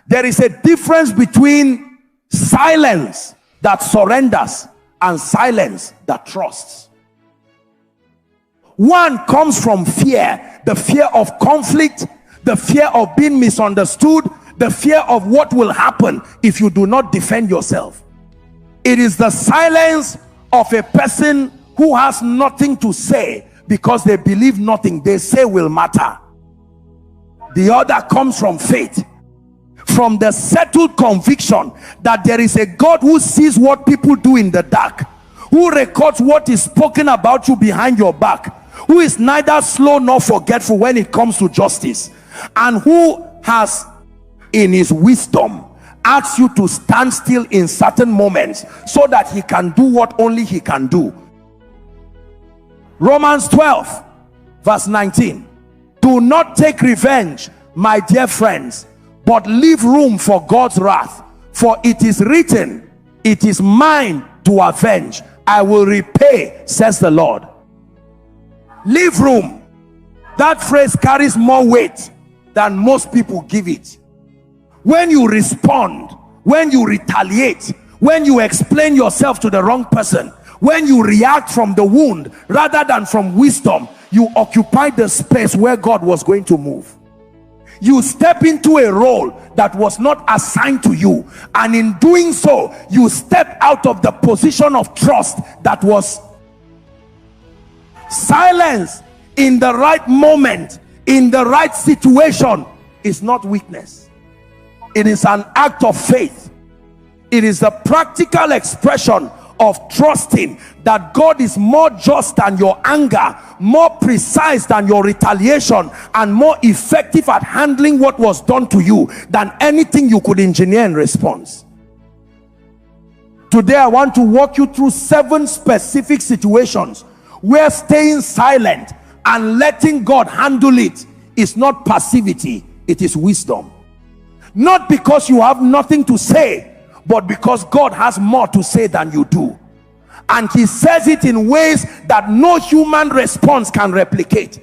There is a difference between silence that surrenders and silence that trusts. One comes from fear, the fear of conflict, the fear of being misunderstood, the fear of what will happen if you do not defend yourself. It is the silence of a person who has nothing to say because they believe nothing they say will matter. The other comes from faith, from the settled conviction that there is a God who sees what people do in the dark, who records what is spoken about you behind your back, who is neither slow nor forgetful when it comes to justice, and who has in his wisdom asked you to stand still in certain moments so that he can do what only he can do. Romans 12 verse 19. Do not take revenge, my dear friends, but leave room for God's wrath, for it is written, it is mine to avenge, I will repay, says the Lord. Leave room. That phrase carries more weight than most people give it. When you respond, when you retaliate, when you explain yourself to the wrong person, when you react from the wound rather than from wisdom, you occupy the space where God was going to move. You step into a role that was not assigned to you, and in doing so you step out of the position of trust that was. Silence in the right moment, in the right situation, is not weakness. It is an act of faith. It is the practical expression of trusting that God is more just than your anger, more precise than your retaliation, and more effective at handling what was done to you than anything you could engineer in response. Today I want to walk you through 7 specific situations where staying silent and letting God handle it is not passivity, it is wisdom. Not because you have nothing to say, but because God has more to say than you do, and he says it in ways that no human response can replicate.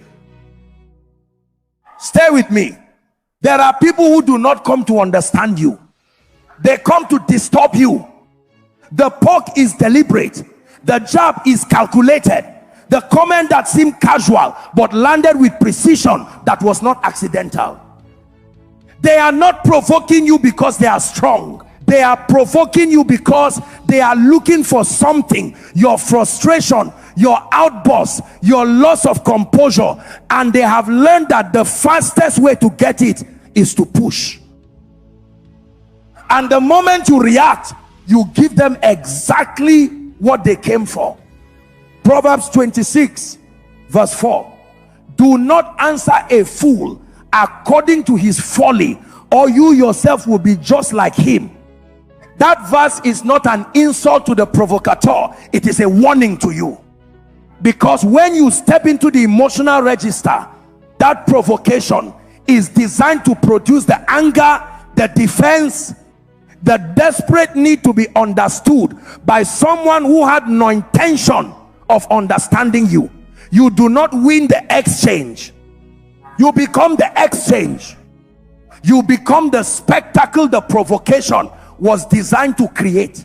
Stay with me. There are people who do not come to understand you, they come to disturb you. The poke is deliberate, the jab is calculated, the comment that seemed casual but landed with precision that was not accidental. They are not provoking you because they are strong. They are provoking you because they are looking for something. Your frustration, your outburst, your loss of composure, and they have learned that the fastest way to get it is to push. And the moment you react, you give them exactly what they came for. Proverbs 26 verse 4. Do not answer a fool according to his folly, or you yourself will be just like him. That verse is not an insult to the provocateur, it is a warning to you. Because when you step into the emotional register, that provocation is designed to produce the anger, the defense, the desperate need to be understood by someone who had no intention of understanding you. You do not win the exchange, you become the exchange. You become the spectacle the provocation was designed to create.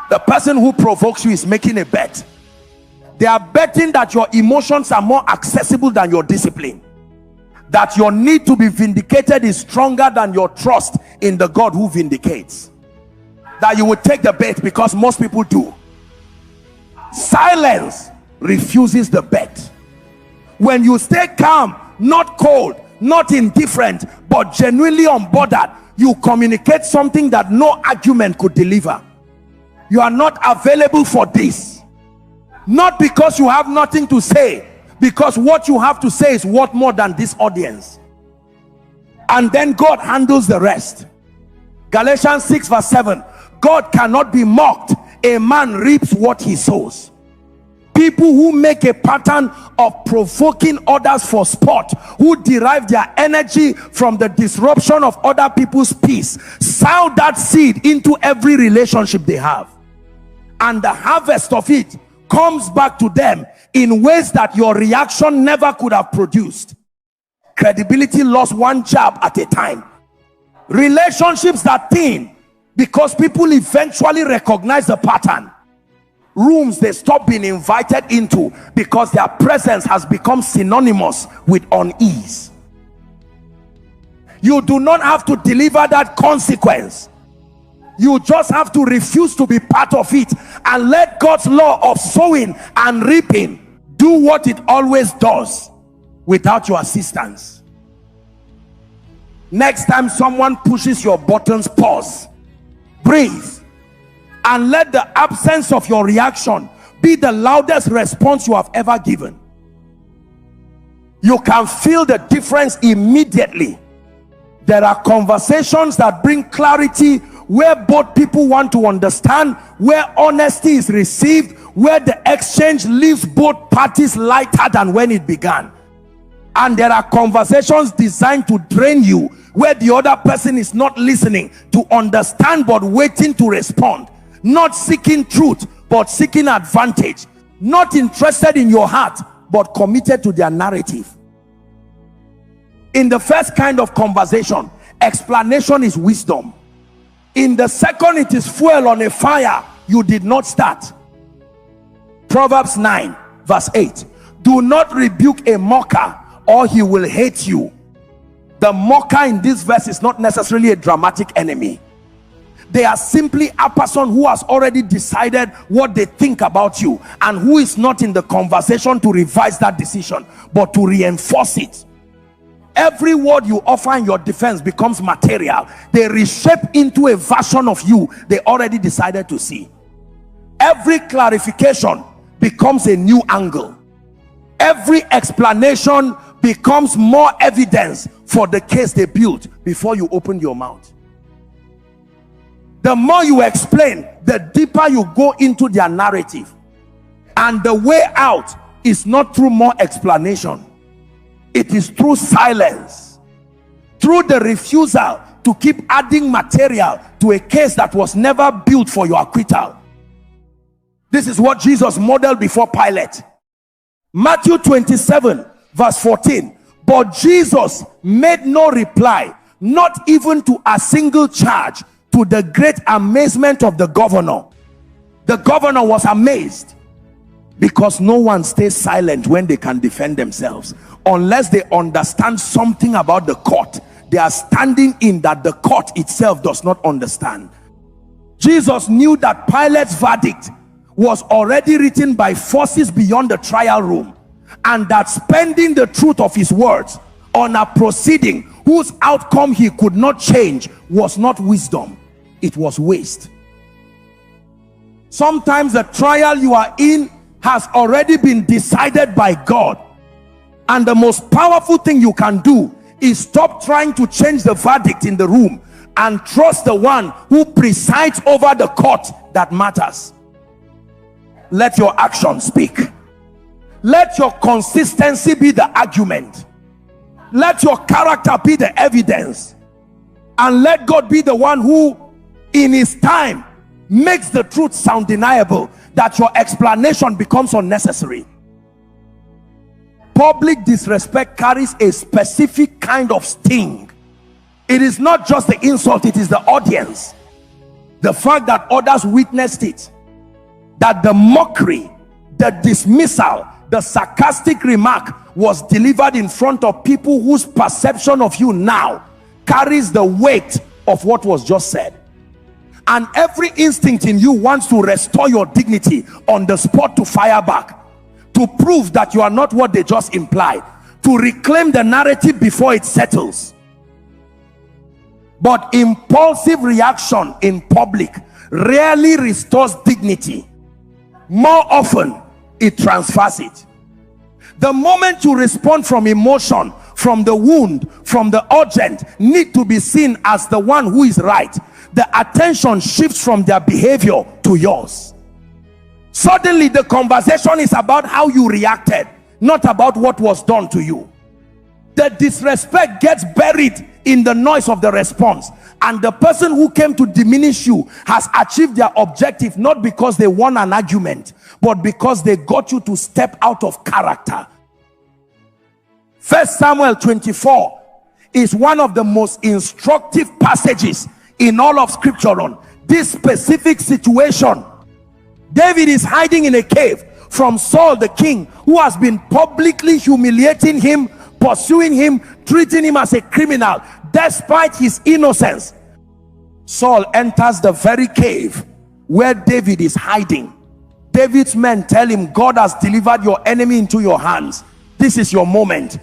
The person who provokes you is making a bet. They are betting that your emotions are more accessible than your discipline, that your need to be vindicated is stronger than your trust in the God who vindicates, that you would take the bet because most people do. Silence refuses the bet. When you stay calm, not cold, not indifferent, but genuinely unbothered, you communicate something that no argument could deliver. You are not available for this, not because you have nothing to say, because what you have to say is worth more than this audience, and then God handles the rest. Galatians 6 verse 7. God cannot be mocked. A man reaps what he sows. People who make a pattern of provoking others for sport, who derive their energy from the disruption of other people's peace, sow that seed into every relationship they have, and the harvest of it comes back to them in ways that your reaction never could have produced. Credibility lost one jab at a time. Relationships that thin because people eventually recognize the pattern. Rooms they stop being invited into because their presence has become synonymous with unease. You do not have to deliver that consequence. You just have to refuse to be part of it and let God's law of sowing and reaping do what it always does without your assistance. Next time someone pushes your buttons, pause, breathe, and let the absence of your reaction be the loudest response you have ever given. You can feel the difference immediately. There are conversations that bring clarity, where both people want to understand, where honesty is received, where the exchange leaves both parties lighter than when it began. And there are conversations designed to drain you, where the other person is not listening to understand but waiting to respond, not seeking truth but seeking advantage, not interested in your heart but committed to their narrative. In the first kind of conversation, explanation is wisdom. In the second, it is fuel on a fire you did not start. Proverbs 9 verse 8. Do not rebuke a mocker, or he will hate you. The mocker in this verse is not necessarily a dramatic enemy. They are simply a person who has already decided what they think about you, and who is not in the conversation to revise that decision but to reinforce it. Every word you offer in your defense becomes material. They reshape into a version of you they already decided to see. Every clarification becomes a new angle. Every explanation becomes more evidence for the case they built before you open your mouth. The more you explain, the deeper you go into their narrative. And the way out is not through more explanation. It is through silence, through the refusal to keep adding material to a case that was never built for your acquittal. This is what Jesus modeled before Pilate. Matthew 27 verse 14. But Jesus made no reply, not even to a single charge, to the great amazement of the governor. The governor was amazed, because no one stays silent when they can defend themselves, unless they understand something about the court they are standing in that the court itself does not understand. Jesus knew that Pilate's verdict was already written by forces beyond the trial room, and that spending the truth of his words on a proceeding whose outcome he could not change was not wisdom, it was waste. Sometimes the trial you are in has already been decided by God, and the most powerful thing you can do is stop trying to change the verdict in the room and trust the one who presides over the court that matters. Let your action speak. Let your consistency be the argument. Let your character be the evidence, and let God be the one who in his time makes the truth sound deniable, that your explanation becomes unnecessary. Public disrespect carries a specific kind of sting. It is not just the insult, it is the audience. The fact that others witnessed it, that the mockery, the dismissal, the sarcastic remark was delivered in front of people whose perception of you now carries the weight of what was just said. And every instinct in you wants to restore your dignity on the spot, to fire back, to prove that you are not what they just implied, to reclaim the narrative before it settles. But impulsive reaction in public rarely restores dignity. More often, it transfers it. The moment you respond from emotion, from the wound, from the urgent need to be seen as the one who is right, the attention shifts from their behavior to yours. Suddenly the conversation is about how you reacted, not about what was done to you. The disrespect gets buried in the noise of the response, and the person who came to diminish you has achieved their objective, not because they won an argument, but because they got you to step out of character. 1 Samuel 24 is one of the most instructive passages in all of scripture on this specific situation. David is hiding in a cave from Saul the king, who has been publicly humiliating him, pursuing him, treating him as a criminal despite his innocence. Saul enters the very cave where David is hiding. David's men tell him, God has delivered your enemy into your hands. This is your moment.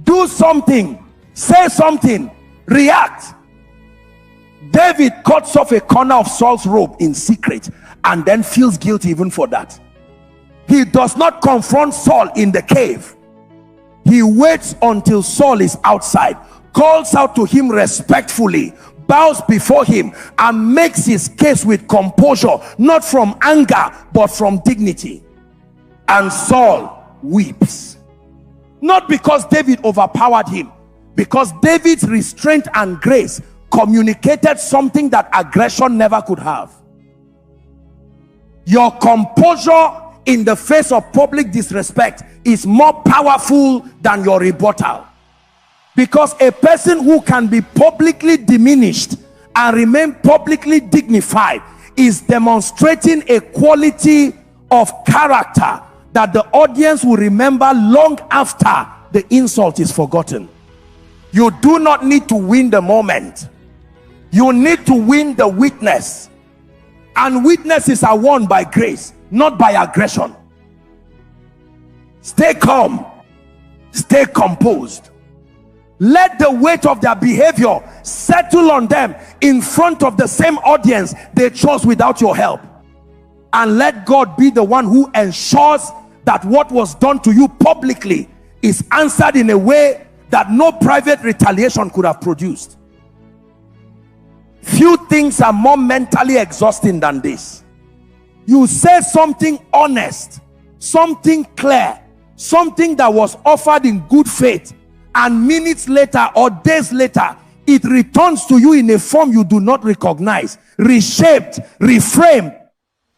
Do something, say something, react. David cuts off a corner of Saul's robe in secret and then feels guilty even for that. He does not confront Saul in the cave. He waits until Saul is outside, calls out to him respectfully, bows before him, and makes his case with composure, not from anger but from dignity. And Saul weeps, not because David overpowered him, because David's restraint and grace communicated something that aggression never could have. Your composure in the face of public disrespect is more powerful than your rebuttal, because a person who can be publicly diminished and remain publicly dignified is demonstrating a quality of character that the audience will remember long after the insult is forgotten. You do not need to win the moment. You need to win the witness, and witnesses are won by grace, not by aggression. Stay calm, stay composed. Let the weight of their behavior settle on them in front of the same audience they chose without your help, and let God be the one who ensures that what was done to you publicly is answered in a way that no private retaliation could have produced. Few things are more mentally exhausting than this. You say something honest, something clear, something that was offered in good faith, and minutes later or days later it returns to you in a form you do not recognize, reshaped, reframed,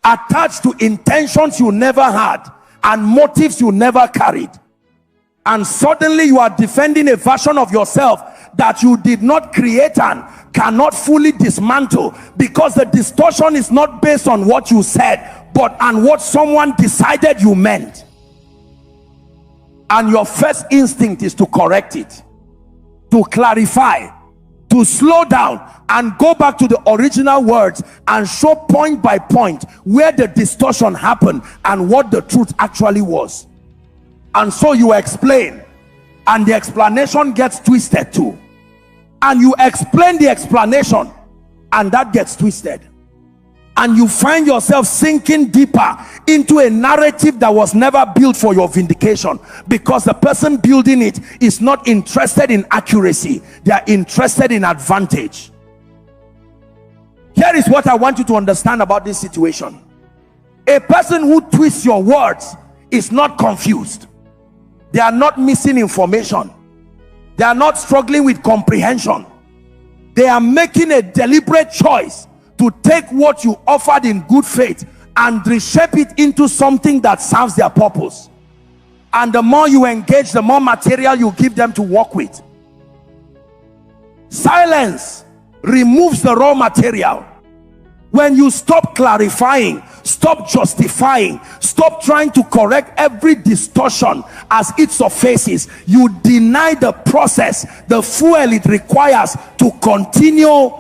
attached to intentions you never had and motives you never carried. And suddenly you are defending a version of yourself that you did not create and cannot fully dismantle, because the distortion is not based on what you said but on what someone decided you meant. And your first instinct is to correct it, to clarify, to slow down and go back to the original words and show point by point where the distortion happened and what the truth actually was. And so you explain, and the explanation gets twisted too. And you explain the explanation, and that gets twisted. And you find yourself sinking deeper into a narrative that was never built for your vindication, because the person building it is not interested in accuracy. They are interested in advantage. Here is what I want you to understand about this situation. A person who twists your words is not confused. They are not missing information. They are not struggling with comprehension. They are making a deliberate choice to take what you offered in good faith and reshape it into something that serves their purpose. And the more you engage, the more material you give them to work with. Silence removes the raw material. When you stop clarifying, stop justifying, stop trying to correct every distortion as it surfaces, you deny the process, the fuel it requires to continue.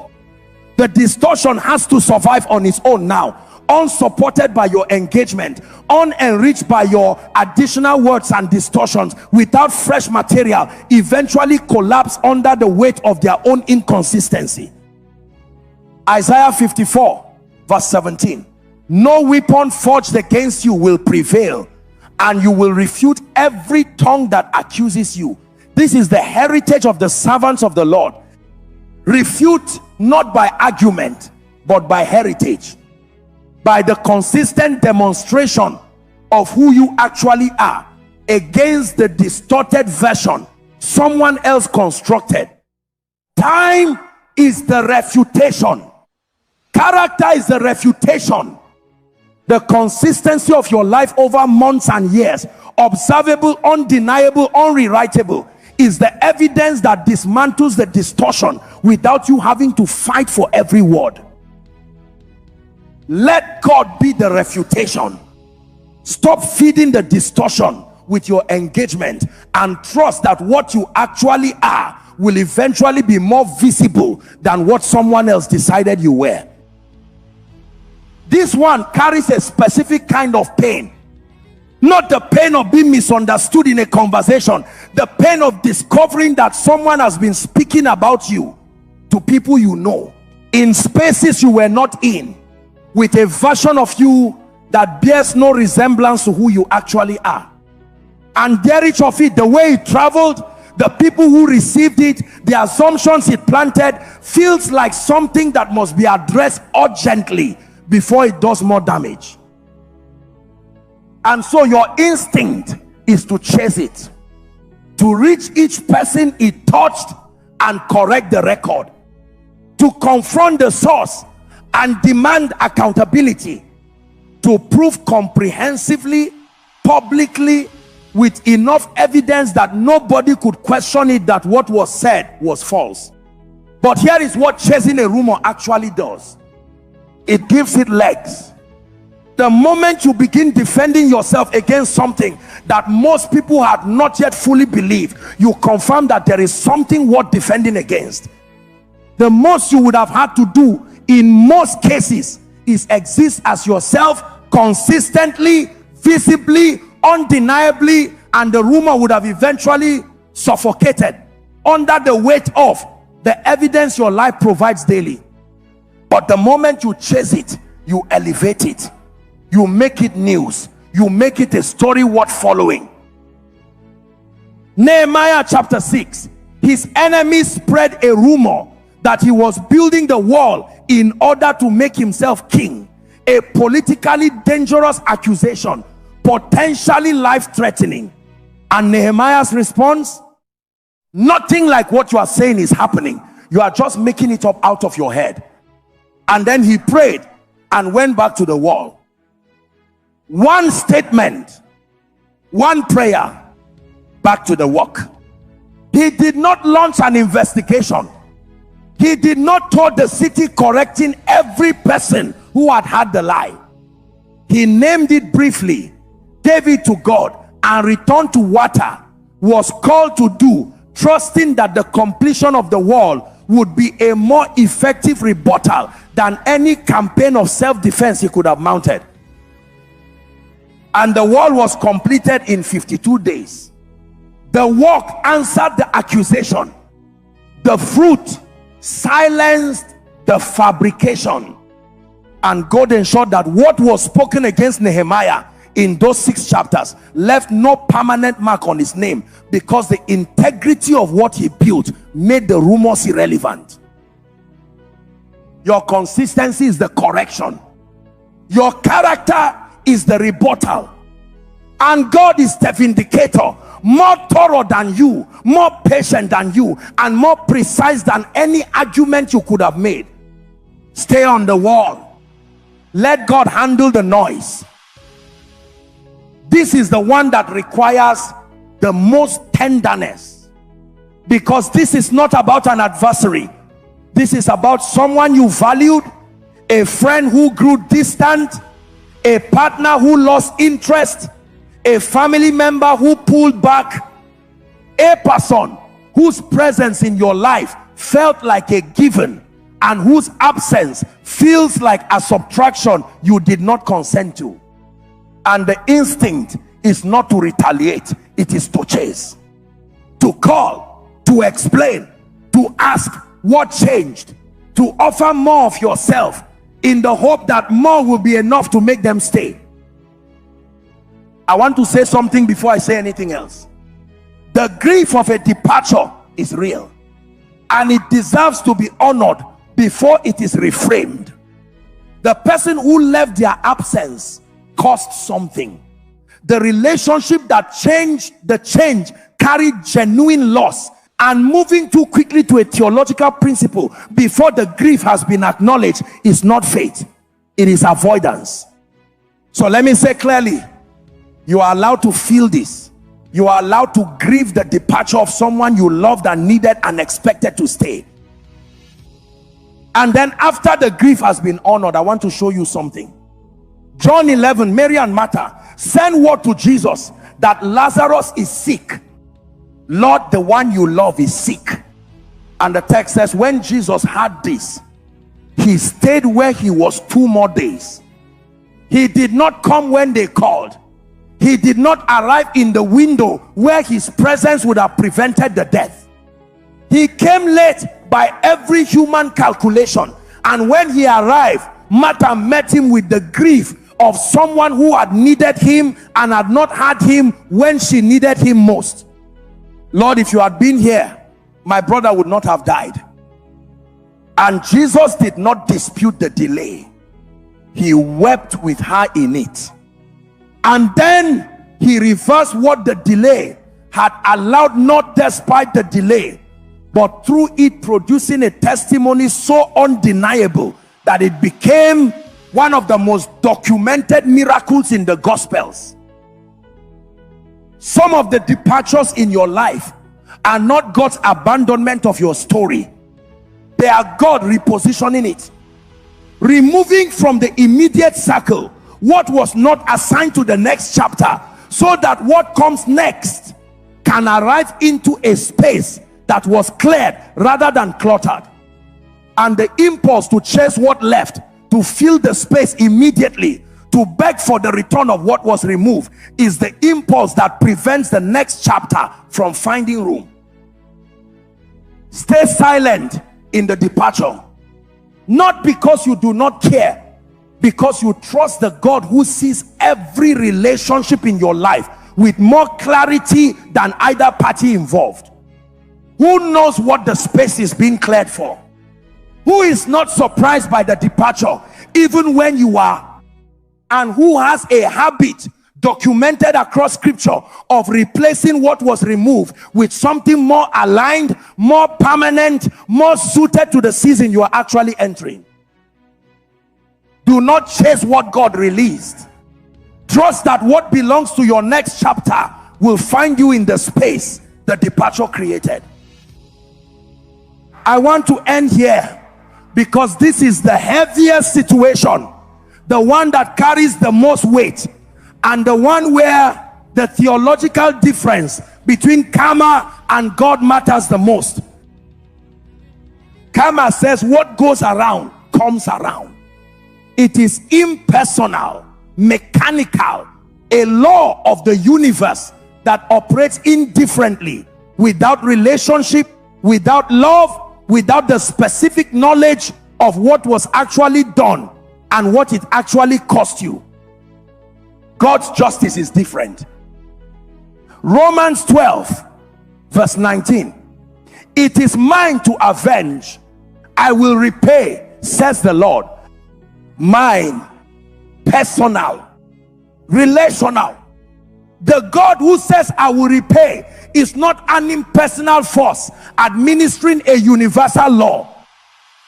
The distortion has to survive on its own now, unsupported by your engagement, unenriched by your additional words and distortions, without fresh material, eventually collapse under the weight of their own inconsistency. Isaiah 54 verse 17. No weapon forged against you will prevail, and you will refute every tongue that accuses you. This is the heritage of the servants of the Lord. Refute not by argument but by heritage, by the consistent demonstration of who you actually are against the distorted version someone else constructed. Time is the refutation. Character is the refutation. The consistency of your life over months and years, observable, undeniable, unrewritable, is the evidence that dismantles the distortion without you having to fight for every word. Let God be the refutation. Stop feeding the distortion with your engagement and trust that what you actually are will eventually be more visible than what someone else decided you were. This one carries a specific kind of pain. Not the pain of being misunderstood in a conversation, the pain of discovering that someone has been speaking about you to people you know, in spaces you were not in, with a version of you that bears no resemblance to who you actually are. And there each of it, the way it traveled, the people who received it, the assumptions it planted, feels like something that must be addressed urgently before it does more damage. And so your instinct is to chase it, to reach each person it touched and correct the record, to confront the source and demand accountability, to prove comprehensively, publicly, with enough evidence that nobody could question it, that what was said was false. But here is what chasing a rumor actually does. It gives it legs. The moment you begin defending yourself against something that most people had not yet fully believed, you confirm that there is something worth defending against. The most you would have had to do in most cases is exist as yourself consistently, visibly, undeniably, and the rumor would have eventually suffocated under the weight of the evidence your life provides daily. But the moment you chase it, you elevate it, you make it news, you make it a story worth following. Nehemiah chapter 6, his enemies spread a rumor that he was building the wall in order to make himself king. A politically dangerous accusation, potentially life-threatening. And Nehemiah's response: nothing like what you are saying is happening. You are just making it up out of your head. And then he prayed and went back to the wall. One statement, one prayer, back to the work. He did not launch an investigation. He did not tour the city correcting every person who had had the lie. He named it briefly, gave it to God, and returned to what was called to do, trusting that the completion of the wall would be a more effective rebuttal than any campaign of self-defense he could have mounted. And the wall was completed in 52 days. The work answered the accusation. The fruit silenced the fabrication. And God ensured that what was spoken against Nehemiah in those 6 chapters left no permanent mark on his name, because the integrity of what he built made the rumors irrelevant. Your consistency is the correction. Your character is the rebuttal. And God is the vindicator, more thorough than you, more patient than you, and more precise than any argument you could have made. Stay on the wall. Let God handle the noise. This is the one that requires the most tenderness, because this is not about an adversary. This is about someone you valued, a friend who grew distant, a partner who lost interest, a family member who pulled back, a person whose presence in your life felt like a given and whose absence feels like a subtraction you did not consent to. And the instinct is not to retaliate, it is to chase, to call, to explain, to ask what changed, to offer more of yourself in the hope that more will be enough to make them stay. I want to say something before I say anything else. The grief of a departure is real, and it deserves to be honored before it is reframed. The person who left their absence cost something. The relationship that changed, the change carried genuine loss, and moving too quickly to a theological principle before the grief has been acknowledged is not faith, it is avoidance. So let me say clearly, you are allowed to feel this. You are allowed to grieve the departure of someone you loved and needed and expected to stay. And then after the grief has been honored, I want to show you something. John 11, Mary and Martha send word to Jesus that Lazarus is sick. Lord, the one you love is sick. And the text says, when Jesus heard this, he stayed where he was 2 more days. He did not come when they called. He did not arrive in the window where his presence would have prevented the death. He came late by every human calculation. And when he arrived, Martha met him with the grief of someone who had needed him and had not had him when she needed him most. Lord, if you had been here, my brother would not have died. And Jesus did not dispute the delay. He wept with her in it. And then he reversed what the delay had allowed, not despite the delay, but through it producing a testimony so undeniable that it became one of the most documented miracles in the Gospels. Some of the departures in your life are not God's abandonment of your story. They are God repositioning it, removing from the immediate circle what was not assigned to the next chapter, so that what comes next can arrive into a space that was cleared rather than cluttered. And the impulse to chase what left, to fill the space immediately, to beg for the return of what was removed, is the impulse that prevents the next chapter from finding room. Stay silent in the departure, not because you do not care, because you trust the God who sees every relationship in your life with more clarity than either party involved, who knows what the space is being cleared for, who is not surprised by the departure even when you are, and who has a habit documented across scripture of replacing what was removed with something more aligned, more permanent, more suited to the season you are actually entering. Do not chase what God released. Trust that what belongs to your next chapter will find you in the space the departure created. I want to end here because this is the heaviest situation, the one that carries the most weight, and the one where the theological difference between karma and God matters the most. Karma says what goes around comes around. It is impersonal, mechanical, a law of the universe that operates indifferently, without relationship, without love, without the specific knowledge of what was actually done and what it actually cost you. God's justice is different. Romans 12 verse 19. It is mine to avenge, I will repay, says the Lord. Mine, personal, relational. The God who says I will repay is not an impersonal force administering a universal law.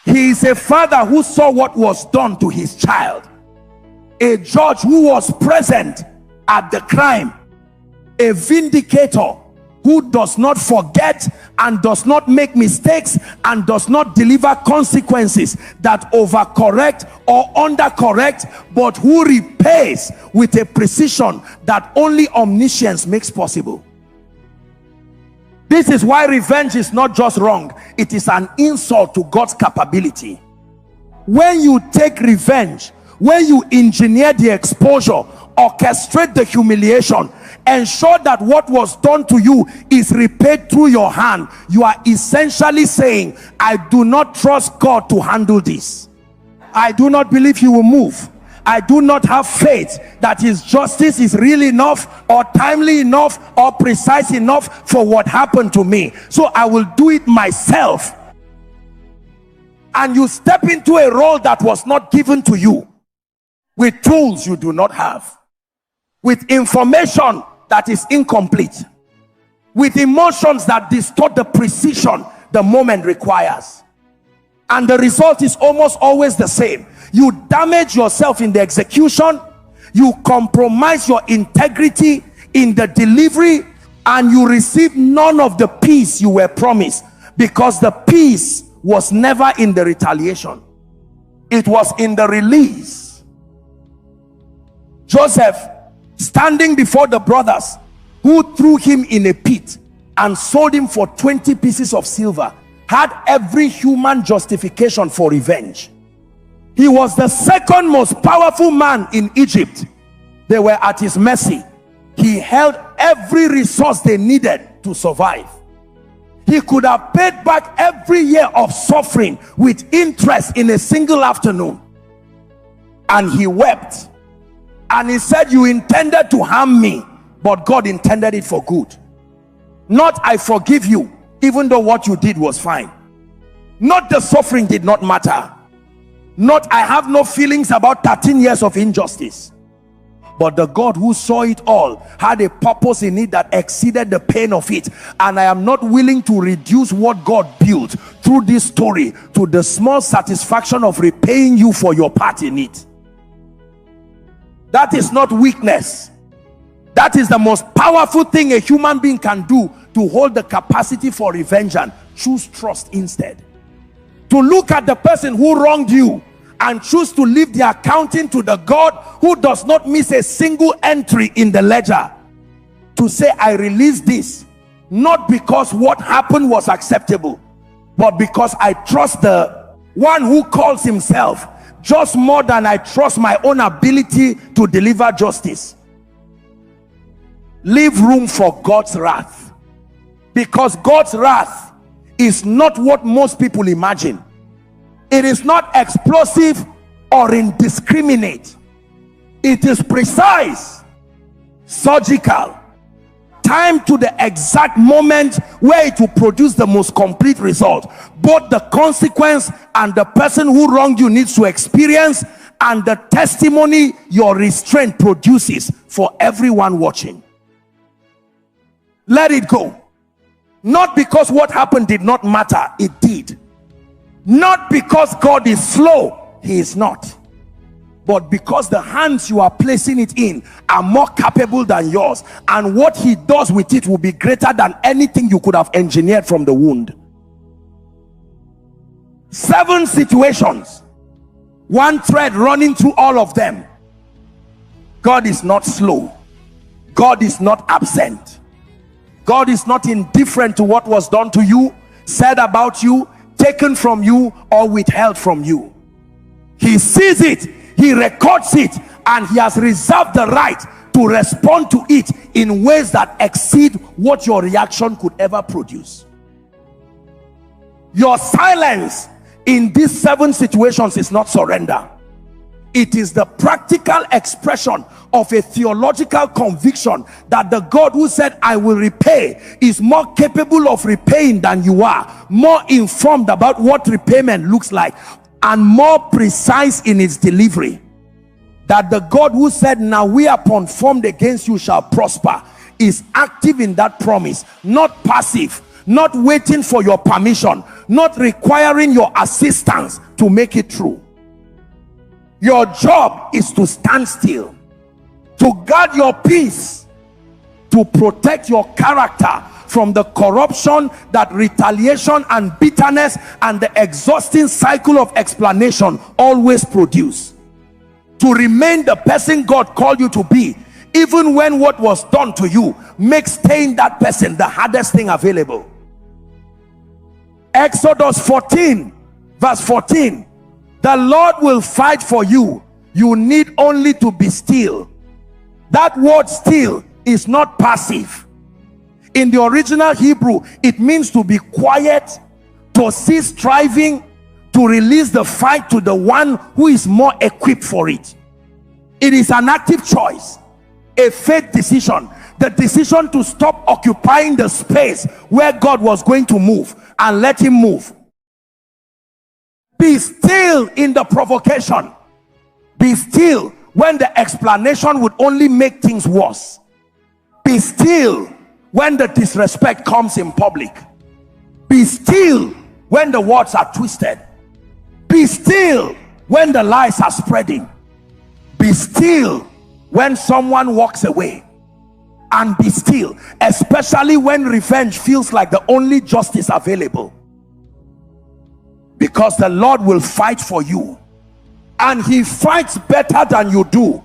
He is a father who saw what was done to his child, a judge who was present at the crime, a vindicator who does not forget and does not make mistakes and does not deliver consequences that overcorrect or undercorrect, but who repays with a precision that only omniscience makes possible. This is why revenge is not just wrong, it is an insult to God's capability. When you take revenge, when you engineer the exposure, orchestrate the humiliation, ensure that what was done to you is repaid through your hand, you are essentially saying, I do not trust God to handle this. I do not believe he will move. I do not have faith that his justice is real enough or timely enough or precise enough for what happened to me, so I will do it myself. And you step into a role that was not given to you, with tools you do not have, with information that is incomplete, with emotions that distort the precision the moment requires. And the result is almost always the same. You damage yourself in the execution, you compromise your integrity in the delivery, and you received none of the peace you were promised, because the peace was never in the retaliation, it was in the release. Joseph, standing before the brothers who threw him in a pit and sold him for 20 pieces of silver, had every human justification for revenge. He was the second most powerful man in Egypt. They were at his mercy. He held every resource they needed to survive. He could have paid back every year of suffering with interest in a single afternoon. And he wept. And he said, you intended to harm me, but God intended it for good. Not, I forgive you, even though what you did was fine. Not, the suffering did not matter. Not, I have no feelings about 13 years of injustice. But the God who saw it all had a purpose in it that exceeded the pain of it. And I am not willing to reduce what God built through this story to the small satisfaction of repaying you for your part in it. That is not weakness. That is the most powerful thing a human being can do, to hold the capacity for revenge and choose trust instead. To look at the person who wronged you and choose to leave the accounting to the God who does not miss a single entry in the ledger. To say, I release this, not because what happened was acceptable, but because I trust the one who calls himself just more than I trust my own ability to deliver justice. Leave room for God's wrath, because God's wrath is not what most people imagine. It is not explosive or indiscriminate. It is precise, surgical, timed to the exact moment where it will produce the most complete result. Both the consequence and the person who wronged you needs to experience, and the testimony your restraint produces for everyone watching. Let it go. Not because what happened did not matter, it did. Not because God is slow, he is not. But because the hands you are placing it in are more capable than yours, and what he does with it will be greater than anything you could have engineered from the wound. 7 situations, one thread running through all of them. God is not slow. God is not absent. God is not indifferent to what was done to you, said about you, taken from you, or withheld from you. He sees it, he records it, and he has reserved the right to respond to it in ways that exceed what your reaction could ever produce. Your silence in these 7 situations is not surrender. It is the practical expression of a theological conviction that the God who said, I will repay, is more capable of repaying than you are, more informed about what repayment looks like, and more precise in its delivery. That the God who said, now we are formed against you shall prosper, is active in that promise, not passive, not waiting for your permission, not requiring your assistance to make it true. Your job is to stand still, to guard your peace, to protect your character from the corruption that retaliation and bitterness and the exhausting cycle of explanation always produce. To remain the person God called you to be, even when what was done to you makes staying that person the hardest thing available. Exodus 14 verse 14. The Lord will fight for you. You need only to be still. That word still is not passive. In the original Hebrew, it means to be quiet, to cease striving, to release the fight to the one who is more equipped for it. It is an active choice, a faith decision, the decision to stop occupying the space where God was going to move and let him move. Be still in the provocation. Be still when the explanation would only make things worse. Be still when the disrespect comes in public. Be still when the words are twisted. Be still when the lies are spreading. Be still when someone walks away. and be still, especially when revenge feels like the only justice available, because the Lord will fight for you, and he fights better than you do.